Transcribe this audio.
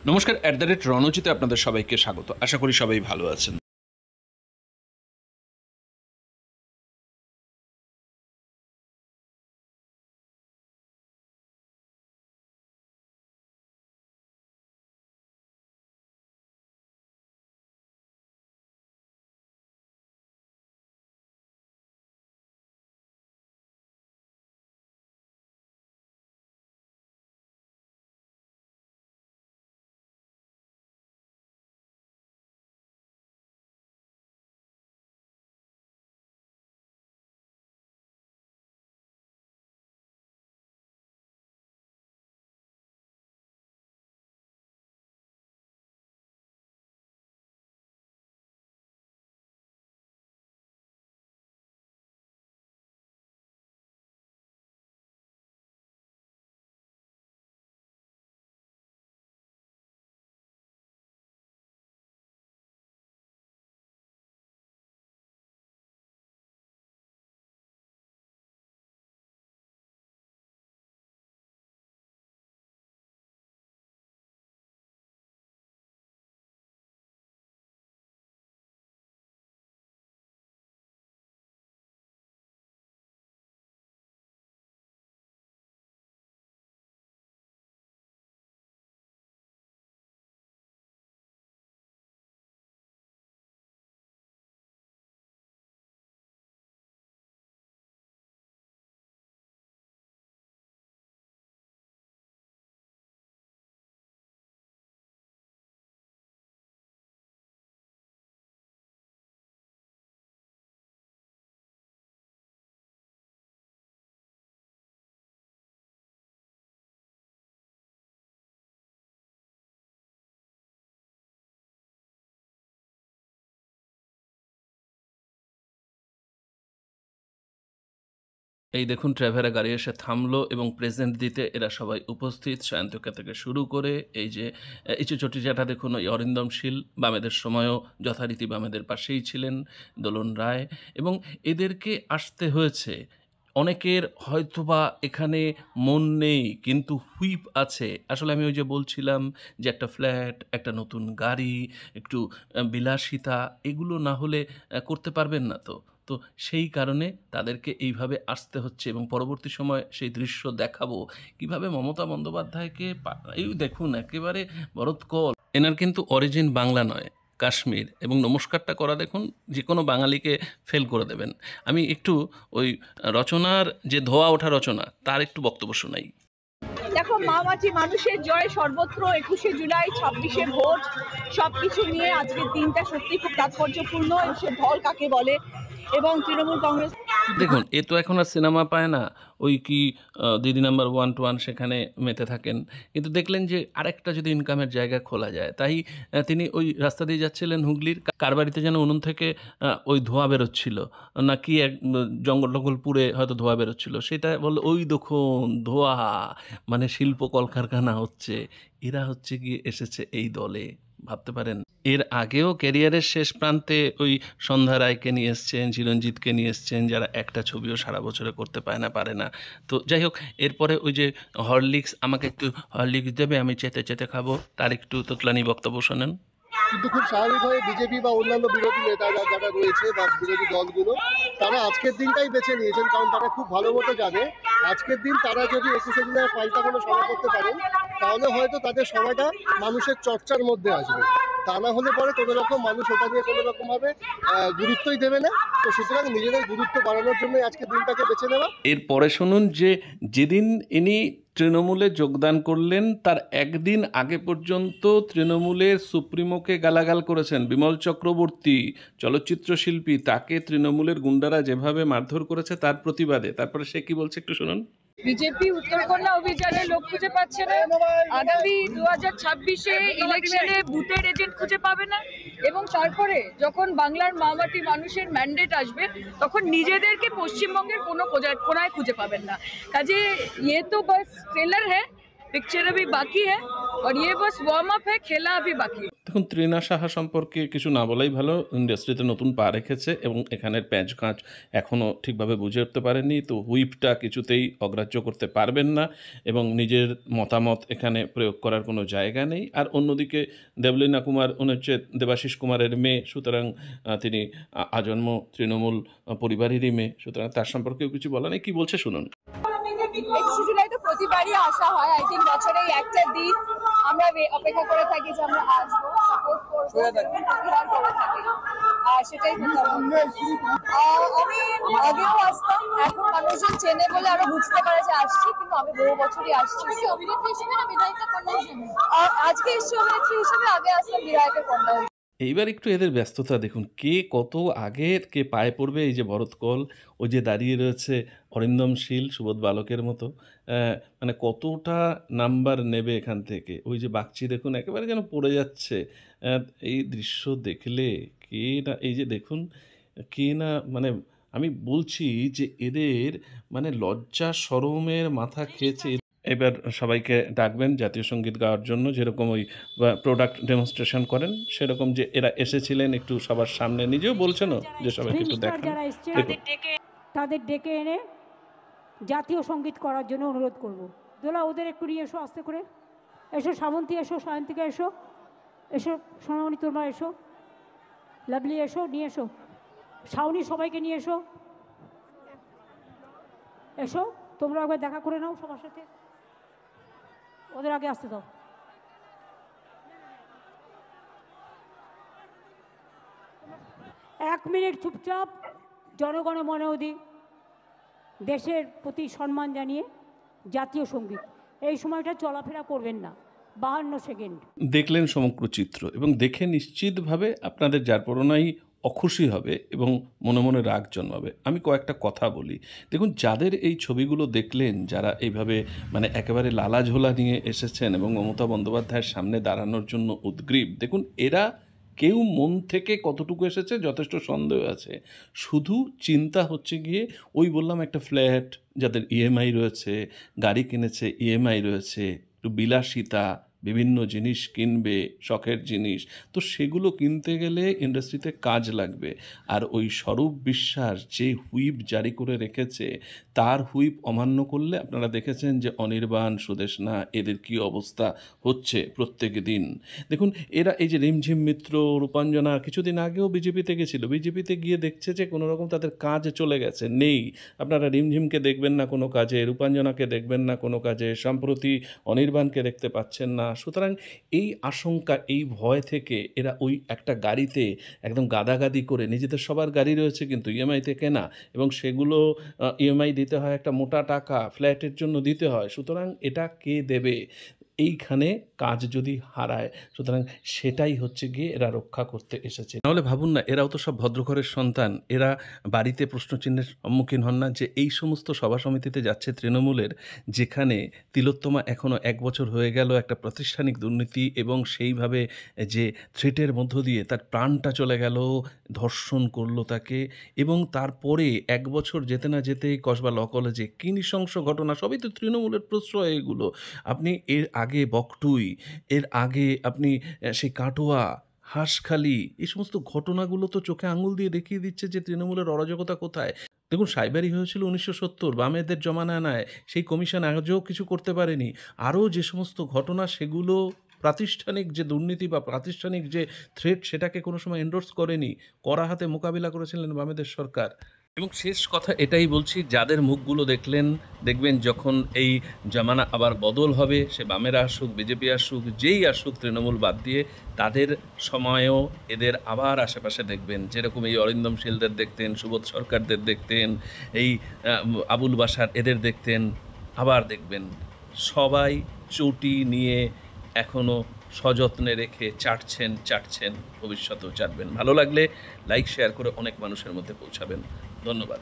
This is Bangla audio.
নমস্কার, @রণজিতে আপনাদের সবাইকে স্বাগত। আশা করি সবাই ভালো আছেন। এই দেখুন, ট্র্যাভেরা গাড়ি এসে থামলো এবং প্রেজেন্ট দিতে এরা সবাই উপস্থিত। সায়ন্তকা থেকে শুরু করে এই যে ইচু চটিজাটা দেখুন, ওই অরিন্দম শীল বামেদের সময়ও যথারীতি বামেদের পাশেই ছিলেন, দোলন রায়, এবং এদেরকে আসতে হয়েছে। অনেকের হয়তোবা এখানে মন নেই, কিন্তু হুইপ আছে। আসলে আমি ওই যে বলছিলাম যে একটা ফ্ল্যাট, একটা নতুন গাড়ি, একটু বিলাসিতা, এগুলো না হলে করতে পারবেন না। তো সেই কারণে তাদেরকে এইভাবে আসতে হচ্ছে এবং পরবর্তী সময় সেই দৃশ্য দেখাবো কিভাবে মমতা বন্দ্যোপাধ্যায়কে এই দেখুন একেবারে ভরতকল। এনার কিন্তু অরিজিন বাংলা নয়, কাশ্মীর, এবং নমস্কারটা করা দেখুন যে কোনো বাঙালিকে ফেল করে দেবেন। আমি একটু ওই রচনার যে ধোয়া ওঠা রচনা তার একটু বক্তব্য শোনাই। দেখো, মা-মাটি মানুষের জয় সর্বত্র, 21শে জুলাই, 26শে ভোট, সবকিছু নিয়ে আজকের দিনটা সত্যি খুব তাৎপর্যপূর্ণ। সে ঢল কাকে বলে, এবং তৃণমূল কংগ্রেস দেখুন, এ তো এখন আর সিনেমা পায় না, ওই কি দিদি নাম্বার 1 সেখানে মেতে থাকেন। কিন্তু দেখলেন যে আরেকটা যদি ইনকামের জায়গা খোলা যায়, তাই তিনি ওই রাস্তা দিয়ে যাচ্ছিলেন হুগলির, কার বাড়িতে যেন উনুন থেকে ওই ধোঁয়া বেরোচ্ছিল, নাকি এক জঙ্গল টঙ্গল পুড়ে হয়তো ধোঁয়া বেরোচ্ছিল, সেটা বললো ওই দেখুন ধোঁয়া, মানে শিল্প কলকারখানা হচ্ছে। এরা হচ্ছে গিয়ে এসেছে এই দলে, ভাবতে পারেন। এর আগেও ক্যারিয়ারের শেষ প্রান্তে ওই সন্ধ্যা রায়কে নিয়ে এসছেন, চিরঞ্জিতকে নিয়ে এসছেন, যারা একটা ছবিও সারা বছরে করতে পারে না। তো যাই হোক, এরপরে ওই যে হরলিক্স, আমাকে একটু হরলিক্স দেবে, আমি চেতে চেতে খাবো, তার একটু তোতলানি বক্তব্য শোনেন। কিন্তু খুব স্বাভাবিকভাবে বিজেপি বা অন্যান্য বিরোধী নেতারা যারা রয়েছে বা বিরোধী দলগুলো, তারা আজকের দিনটাই বেছে নিয়েছেন, কারণ তারা খুব ভালো মতো জানে আজকের দিন তারা যদি 21শে জুলাই পাল্টা কোনো সভা করতে পারেন, তাহলে হয়তো তাদের সময়টা মানুষের চর্চার মধ্যে আসবে। তা না হলে পরে কোনো রকম মানুষ ওটা নিয়ে কোনো রকমভাবে গুরুত্বই দেবে না। তো সুতরাং নিজেদের গুরুত্ব বাড়ানোর জন্য আজকে দিনটাকে বেছে নেওয়া। এরপরে শুনুন যে যেদিন ইনি তৃণমূলে যোগদান করলেন তার একদিন আগে পর্যন্ত তৃণমূলের সুপ্রিমোকে গালাগাল করেছেন বিমল চক্রবর্তী, চলচ্চিত্র শিল্পী। তাকে তৃণমূলের গুন্ডারা যেভাবে মারধর করেছে তার প্রতিবাদে, তারপরে সে কি বলছে একটু শুনুন। বিজেপি উত্তরকন্যা অভিযানে লোক খুঁজে পাচ্ছে না, আগামী 2026-এ ইলেকশনে বুথের এজেন্ট খুঁজে পাবে না, এবং তারপরে যখন বাংলার মা-মাটি মানুষের ম্যান্ডেট আসবে তখন নিজেদেরকে পশ্চিমবঙ্গের কোনো কোনায় খুঁজে পাবেন না। কাজে ইয়ে তো বাস ট্রেলার হ্যাঁ, पिक्चर अभी बाकी है। और ये बस वार्म अप है, खेला अभी बाकी। দেখুন ত্রিনা সাহা সম্পর্কে কিছু না বলাই ভালো। ইন্ডাস্ট্রিতে নতুন পা রেখেছে এবং এখানের প্যাঁচ-কাঁচ এখনও ঠিকভাবে বুঝে উঠতে পারেননি। তো হুইপটা কিছুতেই অগ্রাহ্য করতে পারবেন না এবং নিজের মতামত এখানে প্রয়োগ করার কোনো জায়গা নেই। আর অন্যদিকে দেবলীনা কুমার উনি হচ্ছে দেবাশিস কুমারের মেয়ে, সুতরাং তিনি আজন্ম তৃণমূল পরিবারেরই মেয়ে, সুতরাং তার সম্পর্কেও কিছু বলা নেই। কী বলছে শুনুন। 21 জুলাই তো প্রতিবারই আসা হয়। আই থিঙ্ক বছরে একটা দিন আমরা অপেক্ষা করে থাকি যে আমরা আসবো, সাপোর্ট করবো, প্রতিবার করে থাকি। আর সেটাই আমি আগেও আসতাম, এখন মানুষজন চেনে বলে আরো বুঝতে পারে যে আসছি, কিন্তু আমি বহু বছরই আসছি। অভিনেত্রী হিসেবে না বিধায়িকা কন্যা হিসেবে? আজকে এসছি অভিনেত্রী হিসেবে, আগে আসতাম বিধায়কের কন্যা হিসেবে। এইবার একটু এদের ব্যস্ততা দেখুন, কে কত আগের কে পায়ে পড়বে। এই যে ভরত কল, ওই যে দাঁড়িয়ে রয়েছে অরিন্দম শীল সুবোধ বালকের মতো, মানে কতটা নাম্বার নেবে এখান থেকে। ওই যে বাগচি দেখুন একেবারে যেন পড়ে যাচ্ছে। এই দৃশ্য দেখলে কে না, এই যে দেখুন কে না, মানে আমি বলছি যে এদের মানে লজ্জা শরমের মাথা খেয়েছে। এবার সবাইকে ডাকবেন জাতীয় সঙ্গীত গাওয়ার জন্য, যেরকম ওই প্রোডাক্ট ডেমনস্ট্রেশন করেন সেরকম, যে এরা এসেছিলেন একটু সবার সামনে, নিজেও বলছেনও যে সবাইকে একটু দেখান। তাদের ডেকে এনে জাতীয় সঙ্গীত করার জন্য অনুরোধ করব। দোলা ওদের একটু নিয়ে এসো, আস্তে করে এসো। শ্রাবন্তী এসো, সায়ন্তিকা এসো, এসো সোনামণি তোমরা এসো, লাভলি এসো, নিয়ে এসো শাওনি, সবাইকে নিয়ে এসো। এসো তোমরা একবার দেখা করে নাও সবার সাথে, ওদের আগে আসতে দাও। এক মিনিট চুপচাপ জনগণ মনে অধি দেশের প্রতি সম্মান জানিয়ে জাতীয় সঙ্গীত, এই সময়টা চলাফেরা করবেন না। 52 সেকেন্ড। দেখলেন সমগ্র চিত্র এবং দেখে নিশ্চিতভাবে আপনাদের যার পরনাই অখুশি হবে এবং মনে মনে রাগ জন্মাবে। আমি কয়েকটা কথা বলি। দেখুন যাদের এই ছবিগুলো দেখলেন, যারা এইভাবে মানে একেবারে লালাঝোলা নিয়ে এসেছেন এবং মমতা বন্দ্যোপাধ্যায়ের সামনে দাঁড়ানোর জন্য উদ্গ্রীব, দেখুন এরা কেউ মন থেকে কতটুকু এসেছে যথেষ্ট সন্দেহ আছে। শুধু চিন্তা হচ্ছে গিয়ে ওই বললাম একটা ফ্ল্যাট, যাদের ইএমআই রয়েছে, গাড়ি কিনেছে ইএমআই রয়েছে, একটু বিলাসিতা, বিভিন্ন জিনিস কিনবে, শখের জিনিস, তো সেগুলো কিনতে গেলে ইন্ডাস্ট্রিতে কাজ লাগবে। আর ওই স্বরূপ বিশ্বাস যে হুইপ জারি করে রেখেছে, তার হুইপ অমান্য করলে আপনারা দেখেছেন যে অনির্বাণ, সুদেশনা, এদের কি অবস্থা হচ্ছে প্রত্যেক দিন। দেখুন এরা এই যে রিমঝিম মিত্র, রূপাঞ্জনা কিছুদিন আগেও বিজেপিতে গেছিল, বিজেপিতে গিয়ে দেখছে যে কোনো রকম তাদের কাজ চলে গেছে, নেই। আপনারা রিমঝিমকে দেখবেন না কোনো কাজে, রূপাঞ্জনাকে দেখবেন না কোনো কাজে, সম্প্রতি অনির্বাণকে দেখতে পাচ্ছেন না। সুতরাং এই আশঙ্কা, এই ভয় থেকে এরা ওই একটা গাড়িতে একদম গাদাগাদি করে, নিজেদের সবার গাড়ি রয়েছে কিন্তু ইএমআইতে কেনা, এবং সেগুলো ইএমআই দিতে হয় একটা মোটা টাকা, ফ্ল্যাটের জন্য দিতে হয়। সুতরাং এটা কে দেবে এইখানে কাজ যদি হারায়? সুতরাং সেটাই হচ্ছে গিয়ে এরা রক্ষা করতে এসেছে। নাহলে ভাবুন না, এরাও তো সব ভদ্রঘরের সন্তান, এরা বাড়িতে প্রশ্নচিহ্নের সম্মুখীন হন না যে এই সমস্ত সভা সমিতিতে যাচ্ছে তৃণমূলের, যেখানে তিলোত্তমা এখনও 1 বছর হয়ে গেল একটা প্রাতিষ্ঠানিক দুর্নীতি এবং সেইভাবে যে থ্রেটের মধ্য দিয়ে তার প্রাণটা চলে গেল, ধর্ষণ করলো তাকে, এবং তারপরে 1 বছর যেতে না যেতেই কসবা ল কলেজে কী নৃশংস ঘটনা, সবই তো তৃণমূলের প্রশ্রয় এগুলো। আপনি এর আগে বকটুই, এর আগে আপনি সেই কাটোয়া, হাঁসখালি, এই সমস্ত ঘটনাগুলো তো চোখে আঙুল দিয়ে দেখিয়ে দিচ্ছে যে তৃণমূলের অরাজকতা কোথায়। দেখুন সাইবারি হয়েছিল 1970 বামেদের জমানায়, সেই কমিশন আজও কিছু করতে পারেনি। আরও যে সমস্ত ঘটনা, সেগুলো প্রাতিষ্ঠানিক যে দুর্নীতি বা প্রাতিষ্ঠানিক যে থ্রেট, সেটাকে কোনো সময় এন্ডোর্স করেনি, কড়া হাতে মোকাবিলা করেছিলেন বামেদের সরকার। এবং শেষ কথা এটাই বলছি, যাদের মুখগুলো দেখবেন যখন এই জামানা আবার বদল হবে, সে বামেরা আসুক, বিজেপি আসুক, যেই আসুক তৃণমূল বাদ দিয়ে, তাদের সময়েও এদের আবার আশেপাশে দেখবেন। যেরকম এই অরিন্দম শীলদের দেখতেন, সুবোধ সরকারদের দেখতেন, এই আবুল বাসার এদের দেখতেন, আবার দেখবেন সবাই চটি নিয়ে এখনও সযত্নে রেখে চাটছেন, ভবিষ্যতেও চাটবেন। ভালো লাগলে লাইক শেয়ার করে অনেক মানুষের মধ্যে পৌঁছাবেন। ধন্যবাদ।